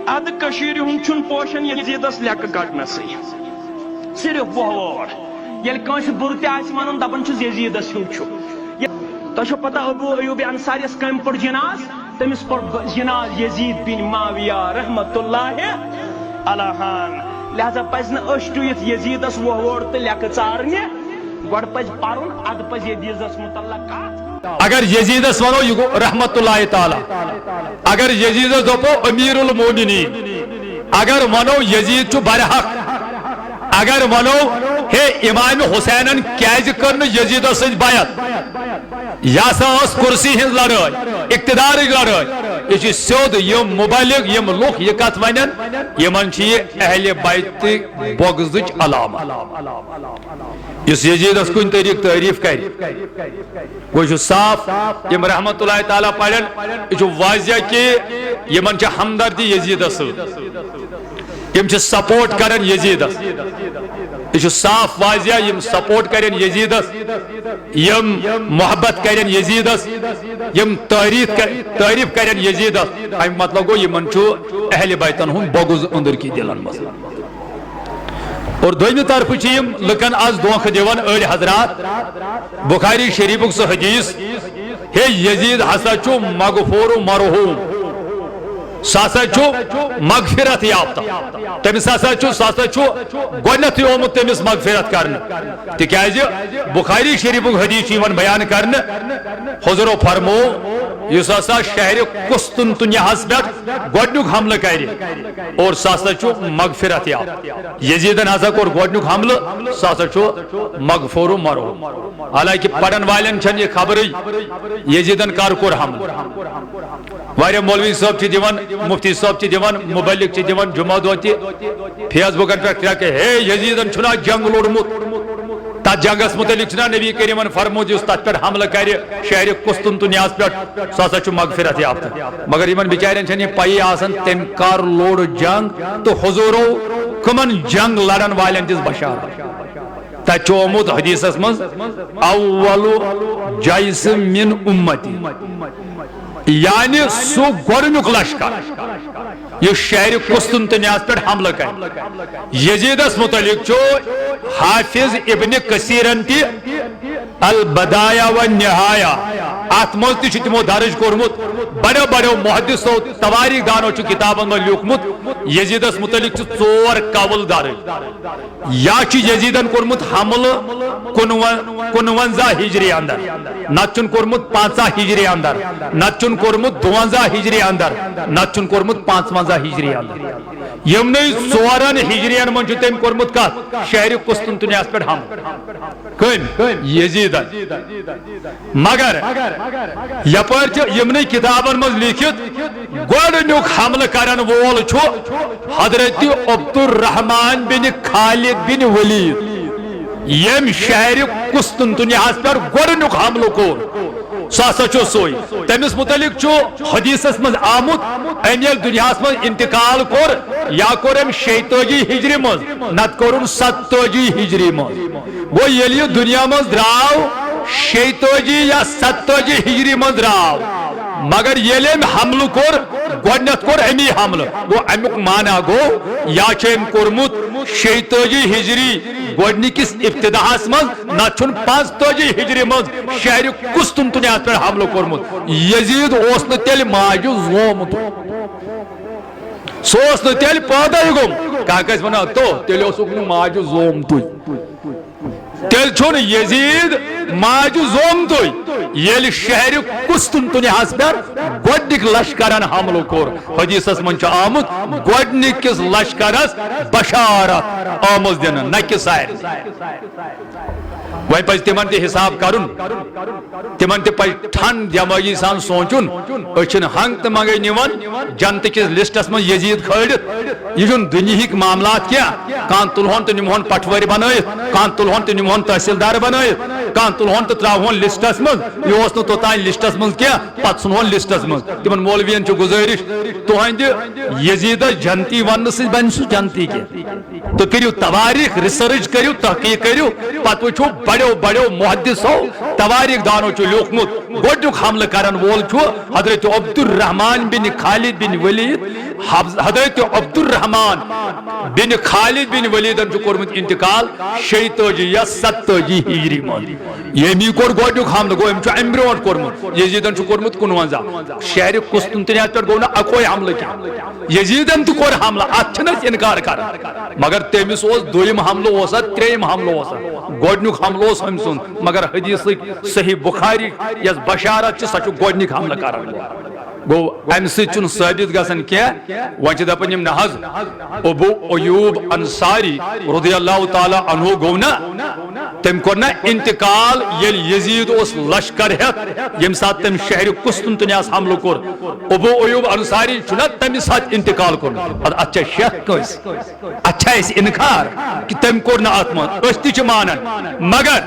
اد کشیر ہن چھن پوشن یزیدس لیک کڑنس صرف وہور یل کانس بر تہ آس ونن دپن چھ یزیدس ہیو چھو تہ پتہ ابو ایوب انصاریس کم پڑ جناز تمس پڑ جناز یزید بن معاویہ رحمت اللہ علیہ لہذا پز ٹویت یزیدس وہور تو لیک ژارنہ گۄڈٕ پز پرن اد پز یزیدس متعلق کتھ اگر یزیدس ونو یہ گو رحمت اللہ تعالی اگر یزیدس دپو امیر المومنین اگر ونو یزید چھ برحق اگر ونو ہے امام حسینن کیاز کرن یزیدس سۭتۍ بیعت یہ سا کرسی ہز لڑائی اقتدار لڑائی یہ سیود یم مبلغ یم لوک یہ کت ونن یمن یہ اہل بیت بغضچ علامہ اس یزیدس کن طریق تعریف کر وہ صاف یم رحمت اللہ تعالی پڑھن یہ واضح کہ یمن ہمدردی یزیدس یم سپورٹ کرن یزیدس یہ صاف واضح یم سپورٹ کرن یزیدس یم محبت کرن یزیدس یم تعریف کرن یزیدس ام مطلب گو یمن اہل بیتن ہن بغض اندر کی دلن مز اور دویمہ طرف یم لکن آز دھوکہ دیوان اہل حضرات بخاری شریفک سہ حدیث ہے یزید ہسا چھ مغفور مرحوم ساسا چھو مغفرت یافتہ تمس ساسا چھو گونیت آمت تمس مغفرت کرنے تکیازِ بخاری شریف حدیث بیان کرنے حضور فرمو اس ہسا شہر قسطنطنیہس پہ گۄڈنیُک حملہ کر اور ساسا چھو مغفرت یافتہ یزیدن ہسا کور گۄڈنیُک حملہ ساسا چھو مغفور مرحوم حالانکہ پڑھن والن چھن یہ خبر یزیدن کر کور حملہ واریاہ مولوی صاحب چھ دیوان مفتی صاحب چھ دیوان مبلغ چھ دیوان جمعہ دۄہ تہ فیس بکن پہ کہ ہے یزیدن چھنا جنگ لوڑمت تات جنگس متعلق چھنا نبی کریمن فرمود اس تات پہ حملہ کر شہر قسطنطنیہس پہ سہ ہسا چھ مغفرت یافتہ مگر یمن بچارین چھن یہ پائی آسان تم کر لوڑ جنگ تو حضورو کمن جنگ لڑن والن دس بشارت تت آمت حدیثس مز اول جیس من امتی یعنی سو گۄڈنیُک لشکر یہ شہر قسطنطنیہس پہ حملہ کر یزیدس متعلق چھ حافظ ابن کثیرن تہ البدایہ و نہایہ ات مز تہ تمو درج کورمت بڑو بڑو محدثو تواریخ دانو چھ کتابن میں لیوکھمت یزیدس متعلق چھ 4 قول درج یا چھ یزیدن کورمت حملہ 59 ہجری اندر نت چھن کورمت 50 ہجری اندر نت چھن کورمت 52 ہجری اندر نت چھن کورمت 55 ہجری اندر یمنے 4 ہجریان من چھ تم کورمت کت شہر قسطنطنیہس پہ حملہ یزیدن مگر یپر یمنے کتابن مز لکھت گۄڈنیُک حملہ کرن وول چھُ حضرت عبد الرحمن بن خالد بن ولید یم شہر قسطنطنیہس پہ گۄڈنیُک حملہ کور سہ ہسا چھ سوے تمس متعلق چھ حدیثس مز آمت ام یل دنیاس مز انتقال کور یا کور ام 36 ہجری مز نت کورن 27 ہجری مز گو یل یہ دنیا مز دراو 36 یا 27 ہجری مز دراو مگر یل ام حملہ کور گۄڈنیتھ کور امی حملہ گو امیک معنی گو یا چھ ام کورمت 36 ہجری گۄڈنِکِس ابتداہس مز نت چھن 45 ہجری مز شہر قسطنطنیہس پہ حملہ کورمت یزید اوس نہ تیل ماجہ زومت سہ اوس نہ تیل پٲدٕ گوٚمُت کانٛہہ گژھِ ونان تو تیل اوسُکھ نہٕ ماجہ زومتُے تیل چھُن یزید ماجہ زومتُے ییٚلہِ شہر قسطنطنیہس پہ گۄڈنِک لشکرن حملہ کور حدیثس من چھ آمت گۄڈنِکِس لشکرس بشارت آمٕژ دِنہٕ نہ کہ سارے وۄنۍ پزِ تمن تہ حساب کرن تمن تہ پزِ ٹھن دماغی سان سونچن أسۍ چھِنہٕ ہنگ تہ منگے نِوان جنتہ کس لسٹس من یزید کھٲلِتھ یہ چھُنہٕ دُنیہٕکۍ معاملات کینٛہہ کانٛہہ تُلہون تہٕ نِمہون پٹھوٲرۍ بنٲیِتھ کانٛہہ تُلہون تہٕ نِمہون تحصیلدار بنٲیِتھ کانٛہہ تُلہون تہٕ تراوہون لسٹس منٛز یہ اوس نہٕ توٚتام لسٹس منٛز کینٛہہ پتہٕ ژھٕنہون لسٹس منٛز تمن مولوین چھُ گزٲرِش تُہنٛدِ یزیدس جنتی وننہٕ سۭتۍ بنہِ سُہ جنتی کینٛہہ تُہۍ کٔرِو تواریخ ریسرچ کٔرِو تحقیق کٔرِو پتہٕ وٕچھِو بڑو بڑو محدثو تواریخ دانو چھ لیوکھمت گۄڈنیُک حملہٕ کرن وول چھُ حضرت عبد الرحمان بن خالد بن ولید حضرت عبد الرحمان بن خالد بن ولیدن چھُ کوٚرمُت انتقال 46 یا 47 ہجری منٛز ییٚمی کوٚر گۄڈنیُک حملہٕ گوٚو أمۍ چھُ اَمہِ برونٛٹھ کوٚرمُت یزیدن چھُ کوٚرمُت 59 شہرِ قسطنطنیہ پٮ۪ٹھ گوٚو نہٕ اکوے حملہٕ کینٛہہ یزیدن تہِ کوٚر حملہٕ اتھ چھِنہٕ أسۍ انکار کران مگر تٔمِس اوس دوٚیِم حملہٕ اوسا ترٛیٚیِم حملہٕ اوسا گۄڈنیُک حملہٕ اوس أمۍ سُنٛد مگر حدیثٕکۍ صحیح بخاری یۄس بشارت چھِ سۄ چھُ گۄڈنِکۍ حملہٕ کران گوٚو امہِ سۭتۍ چھُنہٕ ثٲبت گژھان کینٛہہ وۄنۍ چھِ دپان یِم نہ حظ ابو ایوب انصاری رضی اللہ تعالیٰ عنہ گوٚو نہ تٔمۍ کوٚر نہ انتقال ییٚلہِ یزیٖد اوس لشکر ہٮ۪تھ ییٚمہِ ساتہٕ تٔمۍ شہرِ قسطنطنیہس حملہٕ کوٚر ابو ایوب انصاری چھُنہ تمہِ ساتہٕ انتقال کوٚرمُت اتھ چھا شک کٲنٛسہِ اتھ چھا اَسہِ انکار کہِ تٔمۍ کوٚر نہٕ اتھ منٛز أسۍ تہِ چھِ مانان مگر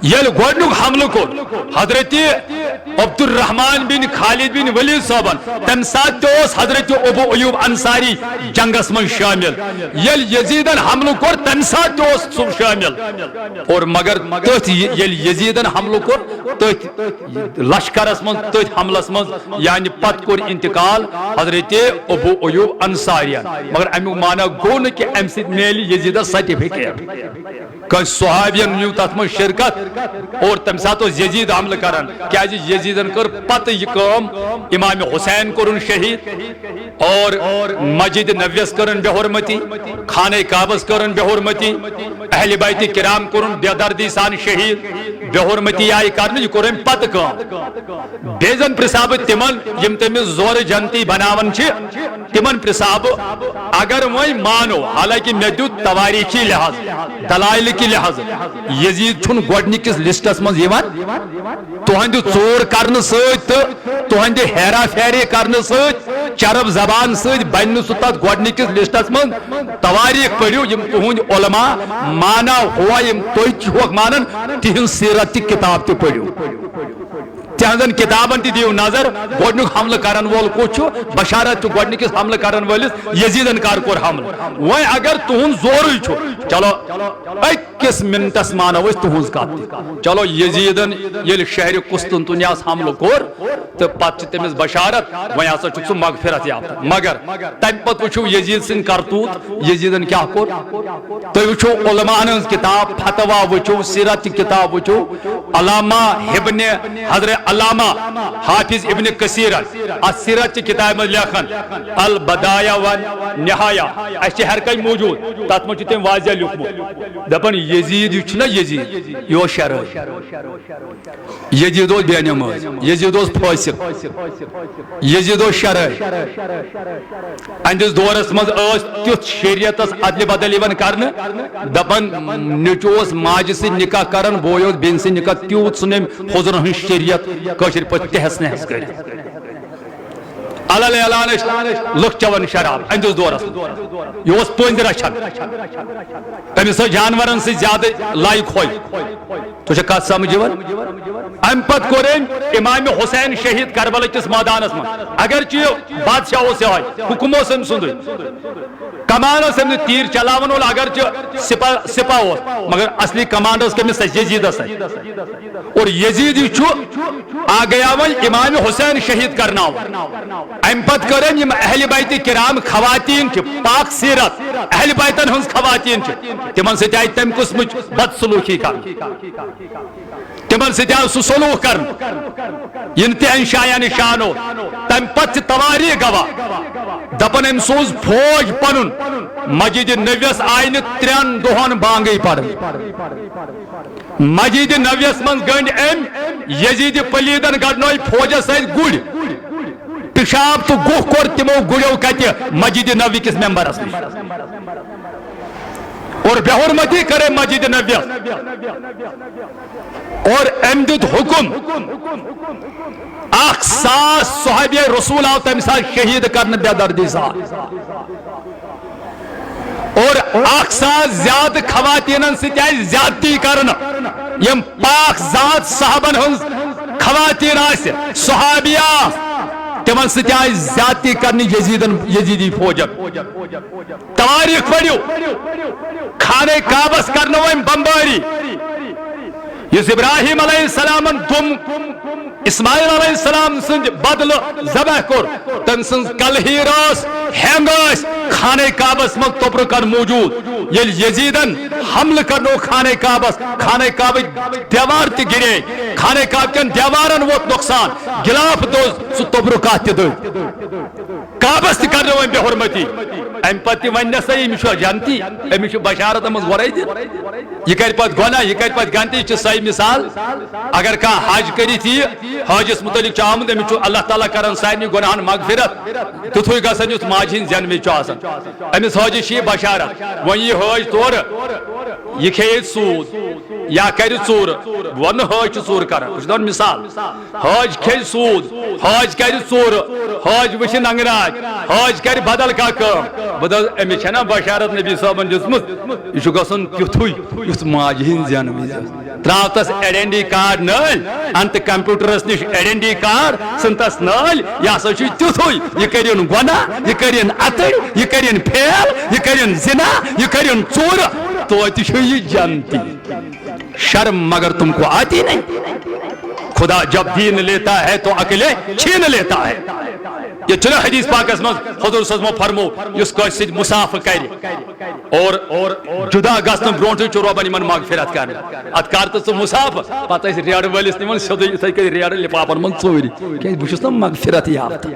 ییٚلہِ گۄڈنیُک حملہٕ کوٚر حضرت عبد الرحمان بن خالد بن ولید صٲبن تمہِ ساتہٕ تہِ اوس حضرت ابو ایوب انصاری جنگس منٛز شٲمِل ییٚلہِ یزیٖدن حملہٕ کوٚر تمہِ ساتہٕ تہِ اوس سُہ شٲمِل اور مگر تٔتھۍ ییٚلہِ یزیٖدن حملہٕ کوٚر تٔتھۍ لشکرس منٛز تٔتھۍ حملس منٛز یعنی پتہٕ کوٚر انتقال حضرت ابو ایوب انصارین مگر امیُک معنی گوٚو نہٕ کہِ امہِ سۭتۍ میلہِ یزیٖدس سرٹِفکیٹ کٲنٛسہِ صحابین نیوٗ تتھ منٛز شرکت اور تمہِ ساتہٕ اوس یزیٖد حملہٕ کران کیازِ یزیٖدن کٔر پتہٕ یہِ کٲم امام حسین کوٚرُن شہید اور مسجد نبویس کٔرٕن بے حرمتی خانہ کعبس کٔرٕن بے حرمتی اہل بیت کرام کوٚرُن بے دردی سان شہید بے حرمتی آیہِ کرنہٕ یہِ کوٚر أمۍ پتہٕ کٲم بیٚیہِ زن پرژھا بہٕ تِمن یِم تٔمِس زورٕ جنتی بناوان چھِ تِمن پرژھا بہٕ اگر وۄنۍ مانو حالانکہِ مےٚ دیُت تواریٖخی لحاظ دلایلہِ کہِ لحاظ یزیٖد چھُنہٕ گۄڈنِکِس لسٹس منٛز یِوان تُہنٛدِ ژوٗر کرنہٕ سۭتۍ تہٕ تُہنٛدِ ہیرا پھیری کرنہٕ سۭتۍ چرب زبان سۭتۍ بنہِ نہٕ سُہ تتھ گۄڈنِکِس لسٹس منٛز تواریٖخ پٔرِو یِم تُہنٛدۍ علما مانا ہوا یِم تُہۍ چھِہوکھ مانان تِہنٛز سیرت تہِ کِتاب تہِ پٔرِو تہذن کتابن تہِ دِیِو نظر گۄڈنیُک حملہٕ کرن وول کُس چھُ بشارت چھُ گۄڈنِکِس حملہٕ کرن وٲلِس یزیٖدن کر کوٚر حملہٕ وۄنۍ اگر تُہُنٛد زورٕے چھُ چلو أکِس منٹس مانو أسۍ تُہنٛز کتھ تہِ چلو یزیٖدن ییٚلہِ شہرِ قسطنطنیہس حملہٕ کوٚر تہٕ پتہٕ چھِ تٔمِس بشارت وۄنۍ ہسا چھُکھ ژٕ مغفرت یافتہ مگر تمہِ پتہٕ وٕچھِو یزیٖد سٕنٛدۍ کرتوٗت یزیٖدن کیاہ کوٚر تُہۍ وٕچھِو علماہن ہٕنٛز کِتاب فتوا وٕچھِو سیرت چہِ کِتاب وٕچھِو علامہ ابن حضرت علامہ حافظ ابن کثیرن اتھ سیرت چہِ کتابہِ منٛز لیکھان البدایہ والنہایہ اسہِ چھِ ہر کانٛہہ موٗجوٗد تتھ منٛز چھُ تٔمۍ واضح لیوٗکھمُت دپان یزیٖد یہِ چھُنہ یزیٖد یہِ اوس شرٲرۍ یزیٖد اوس بے نمٲز یزیٖد اوس فٲسِق یزیٖد اوس شرٲرۍ اہنٛدِس دورس منٛز ٲس تیُتھ شریعتس ادلہِ بدل یِوان کرنہٕ دپان نیٚچوٗ اوس ماجہِ سۭتۍ نکاح کران بوے اوس بیٚنہِ سۭتۍ نکاح تیوٗت ژھُن أمۍ حضرن ہٕنٛز شریعت کٲشِر پٲٹھۍ تہس نہس کٔرِتھ علل اعلان ٲسۍ لُکھ چٮ۪وان شراب اہنٛدِس دورس یہِ اوس پٔنٛزۍ رچھان أمِس ٲس جانورن سۭتۍ زیادٕ لایق ہوے تُہۍ چھا کتھ سمجھ یِوان امہِ پتہٕ کوٚر أمۍ امام حسین شہید کربلا کِس مٲدانس منٛز اگرچہِ یہِ بادشاہ اوس یِہوے حُکم اوس أمۍ سُنٛدُے کمان ٲس أمۍ تیٖر چلاوان وول اگرچہِ سپاہ اوس مگر اصلی کمانڈ ٲس کٔمِس اَتھِ یزیٖدس اَتھِ اور یزیٖد یہِ چھُ آگیا وۄنۍ امام حسین شہید کرناوُن امہِ پتہٕ کٔر أمۍ یِم اہل بیت کرام خواتیٖن چھِ پاک سیرت اہل بیتن ہٕنٛز خواتیٖن چھِ تِمن سۭتۍ آیہِ تمہِ قٕسمٕچ بدسلوٗکی کرنہٕ تِمن سۭتۍ آو سُہ سلوٗک کرنہٕ یہِ نہٕ تِہنٛدِ شایان شان اوس تمہِ پتہٕ چھِ تواریٖخ گواہ دپان أمۍ سوٗز فوج پنُن مسجد نبویس آیہِ نہٕ 3 دۄہن بانگٕے پرنہٕ مسجد نبویس منٛز گٔنٛڈۍ أمۍ یزیٖدِ پلیٖدن گڈنٲے فوجس سۭتۍ گُرۍ پِشاب تہٕ گُہہ کوٚر تِمو گُرٮ۪و کتہِ مسجد نبوی کِس ممبرس نِش اور بے حرمتی کرے مسجد نبویس اور أمۍ دیُت حُکم 1,000 صحابہ رسول آو تمہِ ساتہٕ شہید کرنہٕ بے دردی سان اور 1,000 زیادٕ خواتیٖنن سۭتۍ آیہِ زیادتی کرنہٕ یِم پاک ذات صحابن ہٕنٛز خواتیٖن آسہِ صحابیہ تِمن سۭتۍ آیہِ زیادتی کرنہٕ یزیٖدی فوجن تواریٖخ پٔرِو خانہ کعبس کرنٲو أمۍ بمبٲری یس ابراہیم علیہ السلام دم اسماعیل علیہ السلام سند بدل ذبح کور تم سن کلہیر ہینگ خانہ کعبس مز تبرکن موجود یل یزیدن حملہ کرنو خانہ کعبہ دیوار تہ گرے خانہ کعبہ کن دیوارن ووت نقصان گلاف دوز سہ تبرکات تہ دل کعبس تہ کرنو بے حرمتی ام پتہ ون سا امس جنتی امس بشارت مز ورے یہ کر پت گناہ یہ کر پت گنتی چھ صحیح مثال اگر کھانا حج کرت یہ حجس متعلق آمد امس اللہ تعالیٰ کران سارے گناہن مغفرت تتھوے گژھان یُتھ ماجہ ہند زینمچ آسان امس حجس یہ بشارت وۄنۍ یی حج تور یہ کھیٚیہِ سوٗد یا کرِ ژوٗر بہٕ ونہٕ حج چھُ ژوٗر کران بہٕ چھُس دپان مثال حج کھیٚیہِ سوٗد حج کرِ ژوٗرٕ حج وٕچھِ ننگراج حج کرِ بدل کانٛہہ کٲم بہٕ دپس أمِس چھنا بشارت نبی صٲبن دِژمٕژ یہِ چھُ گژھُن تیُتھُے یُتھ ماجہِ ہِنٛز زینہٕ تراو تس ایڈنٹی کارڈ نٲلۍ ان تہٕ کمپیوٹرس نش ایڈنٹی کارڈ ژھٕن تس نٲلۍ یہِ ہسا چھُ تیُتھُے یہِ کٔرِن گۄناہ یہِ کٔرِن اتٕرۍ یہِ کٔرِن پھیل یہِ کٔرِن زنا یہِ کٔرِن ژوٗرٕ توتہِ چھُ یہِ جنتی شرم مگر تم کو آتی نہیں خدا جب دین لیتا ہے تو عقلیں چھین لیتا ہے یہ چلو حدیث پاک اسمت حضور صلی اللہ علیہ وسلم فرمو یس کوئی سید مسافر کری اور جدا گژھن برونٹھے چھ ربن یمن مغفرت کرن ات کر تو مسافر پتہ اس ریڑ ولس نمن سیدے یتھے کہ ریڑ لپاپن من ژوری کہ بہ چھس نہ مغفرت یافتہ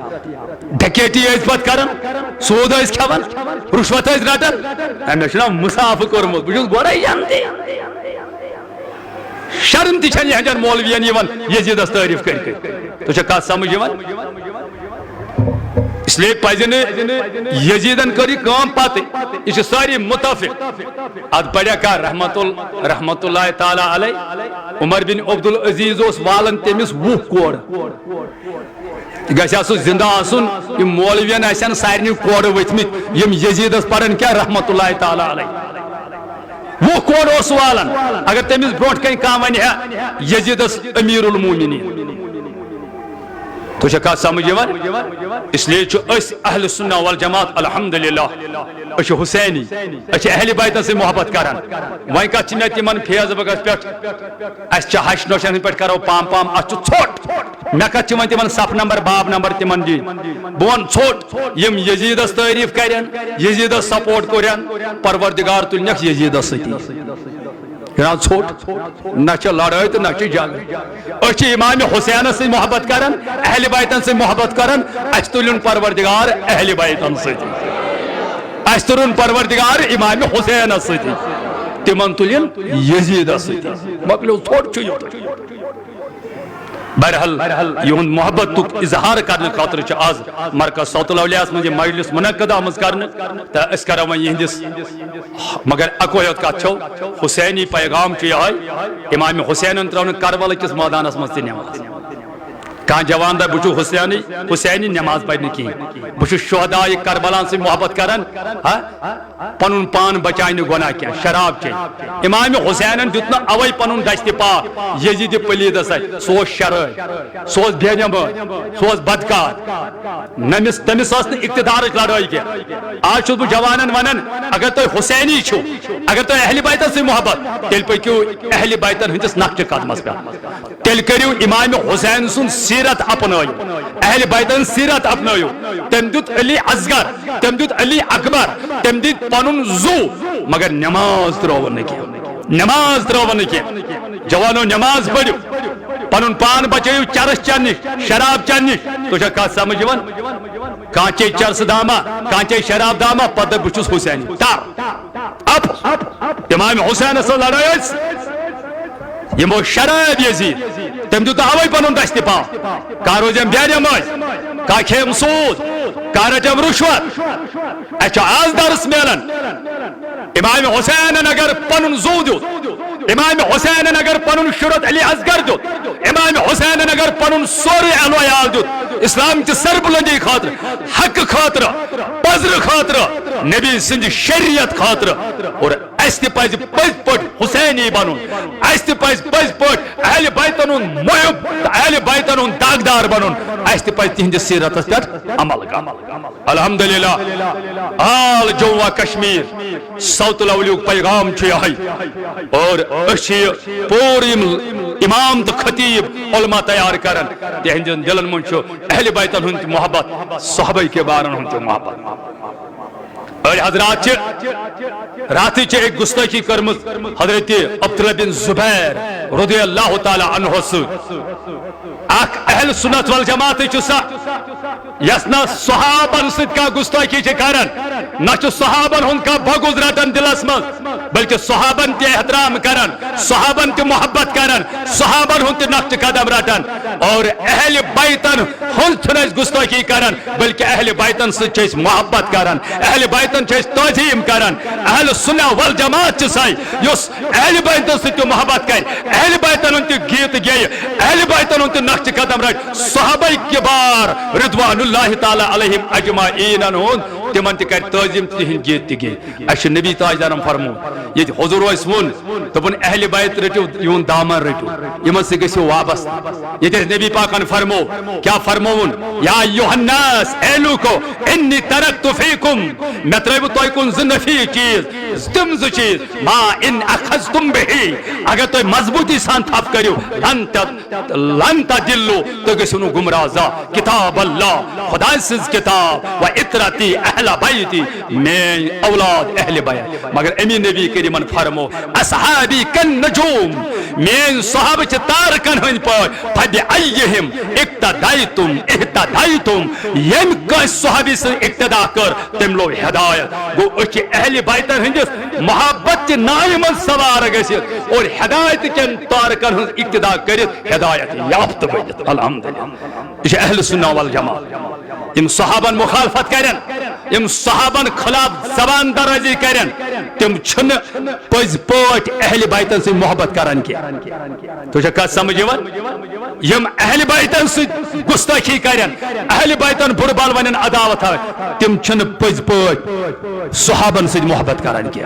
ڈکیتی اس پت کرن سود اس کھوان رشوت اس رٹن امی چھنا مسافر کرمت بہ چھس گوڑے جانتے شرم تہ چھن یہندن مولوین یوان یزیدس تعریف کر تو چھ کت سمجھ یوان اس لیے پزن یزیدن کری کام پتہ یہ ساری متفق اد پڑیا کر رحمت اللہ تعالی علیہ عمر بن عبدالعزیز اس والن تمس 20 کور گھس زندہ آسن یم مولوین آسن سارے کور ورتمت یم یزیدس پڑھن کیا رحمت اللہ تعالی علیہ 20 کور اس والن اگر تمس برونٹ کن کان ون یزیدس امیر المومنین تو چھ کت سمجھ یوان اس لیے اس اہل سنہ والجماعت الحمدللہ اس حسینی اس اہل بیتن سے محبت کران وہیں کت چھ مے تمن فیض بگس پہ اس چھ ہش نوشن پہ کرو پام پام اس ژھوٹ مے کت چھ تمن صف نمبر باب نمبر تمن دی بون ژھوٹ یم یزیدس تعریف کرن یزیدس سپورٹ کرن پروردگار تلنک یزیدس ستی یہاں ژھوٹ نہ چھ لڑائی تو نہ چھ جنگ اس امام حسین سے محبت کرن اہل بیتن سے محبت کرن اس تلن پروردگار اہل بیتن سے اس تلن پروردگار امام حسین سے تمن تلن یزید سے مکلو ژھوٹ چھ بہرحال یہند محبت تک اظہار کرنے خاطر آز مرکز صوت الاولیاء من مجلس منعقد آمز کرنے تو اس کرو یہندس مگر اکوے یوت کت چھو حسینی پیغام یہ امام حسین ترون کربلا کس میدانس مز نماز کان جوان دا بچو حسینی نماز پڑھنے کی بچو شہداء کربلا سے محبت کرن پنن پان بچائن گناہ کیا شراب چین امام حسین دیتنا اوی پنن دست پا یزید پلید سوز شرع سوز بینم سوز بدکار تمس اقتدار لڑائی کیا آج چھو جوانن ونن اگر تو حسینی چھو اگر تو اہل بیتن سے محبت تیل پکیو اہل بیتن ہندس نقش قدمس پہ تیل کریو امام حسین سن سیرت اپنائیو اہل بیتن سیرت اپنائیو تم دیت علی اصغر تم دیت علی اکبر تم دیت پنن زو مگر نماز تراون کی نماز تراون کی جوانو نماز پڑھو پنن پان بچیو چرس چنش شراب چنش تو چھ کت سمجھ یوان کانچے چرس داما کانچے شراب داما پتہ بچس حسینی تار اب امام حسین سے لڑائی یمو شراب یزید تم دیت اوی پنن دست پا کا روزم بیانماز کا کھیم سود کا رٹم رشوت اچھا آز درس میلن امام حسین اگر پنن زو دیت امام حسین اگر پنن شرط علی اصغر دیت امام حسین اگر پنن سوری علویال دیت اسلام کی سربلندی خاطر حق خاطر پزر خاطر نبی سند شریعت خاطر اور اس تہ پز پز پٹ حسینی بنن اس تہ پز پز پٹ اہل بیتن ہند محب اہل بیتن ہند داغدار بنن اس تہ پز تہندس سیرتس پہ عمل کرن الحمدللہ آل جموں و کشمیر صوت الاولیاء پیغام چھ یہ اور پور امام تو خطیب علماء تیار کرن تہندن دلن من اہل بیتن ہند محبت صحابہ کے بارن ہند محبت اور حضرات رات ایک گستاخی کرمت حضرت عبداللہ بن زبیر رضی اللہ تعالی عنہ اخ اہل سنت والجماعت سا یس نا صحابن ست کا گستاخی کران نہ صحابن ہند کا بغض رٹان دلس من بلکہ صحابن تہ احترام کران صحابن تہ محبت کران صحابن ہند تہ نقش قدم رٹان اور اہل بیتن ہند چھن گستاخی کران بلکہ اہل بیتن ست محبت کران اہل بیتن تعظیم کران اہل سنت والجماعت سائی یس اہل بیتن ست محبت کر اہل بیتن ہند گیت گے اہل بیتن ہند نقش قدم رٹ صحابہ کبار رضوان اللہ تعالی علیہم اجمعین تمن تہ کر تعظیم تہند گیت تہ گے اس نبی تاجدارم فرمو یہ حضور ون دپن اہل بیت رٹو یون دامن رٹو یمن سے گژھو وابستہ یہ نبی پاکن فرمو کیا فرمون یا ایھا الناس اے لوکو انی ترکت فیکم میں ترو تہ کن ز نفی چیز تم ز چیز ما ان اخذتم به اگر تہ مضبوطی سان تھپ کرو لن تدلوا تو گژھو گمراہ زا کتاب اللہ خدا سز کتاب و اطرتی اہل بیتی میں اولاد اہل بیت مگر امی نبی کریم فرمو اصحابی کن نجوم میں صحابہ چھ تارکن ہند پہ فبأیہم اقتدیتم اہتدیتم یم کس صحابی سے اقتدا کر تم لو ہدایت گو اچھ اہل بیتن ہندس محبت چھ نائم سوار گژھت اور ہدایت کن تارکن ہند اقتدا کرت ہدایت یافت بنت الحمدللہ یہ اہل سنت والجماعت یم صحابن مخالفت کرن یم صحابن خلاف زبان درازی کرن تم چھن پز پوٹ اہل بیتن سے محبت کران کی تو کت سمجھ یم اہل بیتن سے گستاخی کرن اہل بیتن بربال ونن عداوت تم چھن پز پوٹ صحابن سے محبت کران کی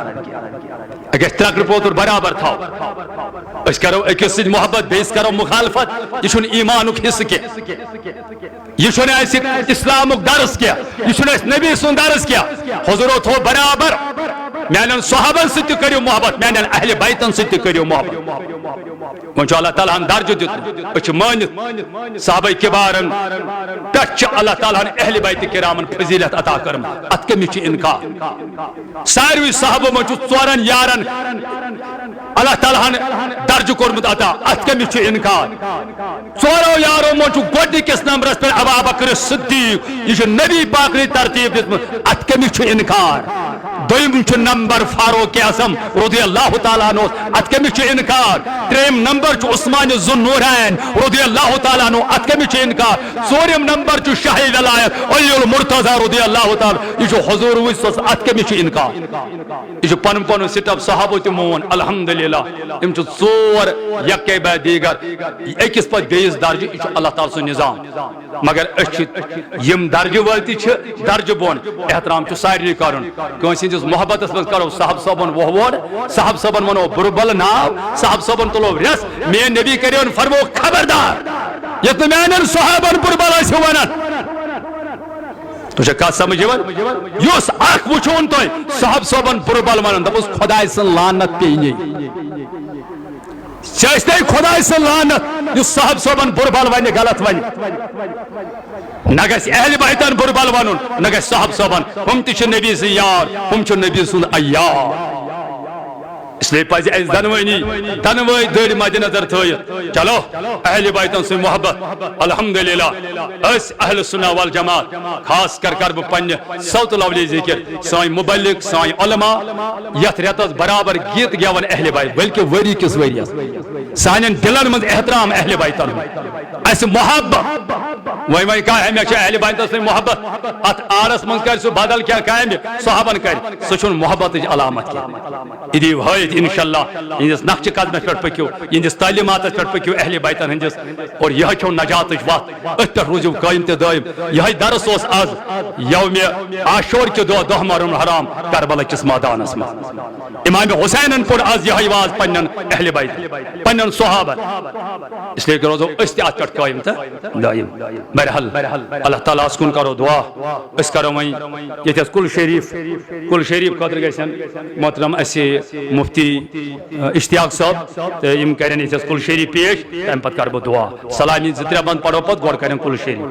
اگر ترکر پوتر برابر تھا اس کرو اکس سے محبت بیس کرو مخالفت یہ چھن ایمانک حصہ کی یہ چھن اس اسلامک درس کیا یہ چھن اس نبی سن درس کیا حضور تھو برابر میانن صحابن ست کریو محبت میانن اہل بیتن ست کریو محبت ون اللہ تعالیٰ ہن درجہ دیت اچھ مانت صحابہ کبارن پچ اللہ تعالیٰ ہن اہل بیت کرامن فضیلت عطا کرم ات کمی چھ انکار ساروی صحابہ من چھ ژورن یارن اللہ تعالیٰ ہن درجہ کورمت عطا ات کمی چھ انکار ژورو یارو من چھ گۄڈٕ کس نمبرس پہ ابا بکر صدیق یہ چھ نبی پاک نے ترتیب دتمت ات کمی چھ انکار دویم چھ نمبر فاروق اعظم رضی اللہ تعالیٰ عنہ ات کمی چھ انکار تریم نمبر چھ عثمان ذو النورین رضی اللہ تعالیٰ عنہ ات کمی چھ انکار ژورم نمبر چھ شاہ ولایت علی المرتضی رضی اللہ تعالیٰ یہ چھ حضور وس ات کمی چھ انکار یہ چھ پن پن سٹپ صحابہ تہ مون الحمدللہ یم چھ ژور یکے بعد دیگر اکس پتہ بیس درجہ یہ چھ اللہ تعالیٰ سن نظام مگر اچھ یم درجہ وتی چھ درجہ بون احترام چھ ساری کرن کانسی جس محبت اس کرو صاحب صاحبن وہور صاحب صاحبن منو بربل ناو صاحب صاحبن تلو رس میں نبی کریون فرمو خبردار یت میانن صحابن بربل اس ونن تو کت سمجھ یس اخ وچھون تو صاحب صاحبن بربل ونن دپس خدا سن لعنت پینے چاہتے خدا سن لعنت یس صاحب صاحبن بربل ونہ غلط ونہ نہ گژھِ اہل بیتن بربل ونن نہ گژھِ صاحب صاحبن ہم تہ چھ نبی سے یار ہم چھ نبی سن عیار اس لیے پزِ اس دنوئی دڑ مد نظر تھوت چلو اہل بیتن سے محبت الحمدللہ اس اہل سنت والجماعت خاص کر بہ پنہ صوت الاولیاء ذکر سان مبلغ سان علماء یت ریتس برابر گیت گیون اہل بیت بلکہ وری کس وریس سانن دلن من احترام اہل بیتن اس محبت وی کہ ہمیں اہل بیتن سے محبت ات آرس من کر سہ بدل کیا کامہ صحابن کر سہ چھ محبت علامت کی ادی ہوئی نہایت انشاءاللہ یہندس نقش قدمس پہ پکو یہندس تعلیمات پہ پکو اہل بیتن ہندس اور یہ چھو نجات وت ات پہ روزو قائم تو دائم یہ درس اس آز یوم عاشور کے دہ مرن حرام کربلا کس میدانس میں امام حسین پور آز یہ واز پنن اہل بیت پنن صحابہ اس لیے کہ روزو اس ات پہ قائم تو دائم بہرحال اللہ تعالیٰ اس کن کرو دعا اس کرو وہیں یہ کل شریف خاطر گژھن محترم اسی مفتی اشتیاق صاحب تو یم کرن یہ کل شریف پیش تمہ پتہ کر بہ دعا سلامی زٕ ترٛےٚ بند پڑھو پتہ گۄڈٕ کرن کل شریف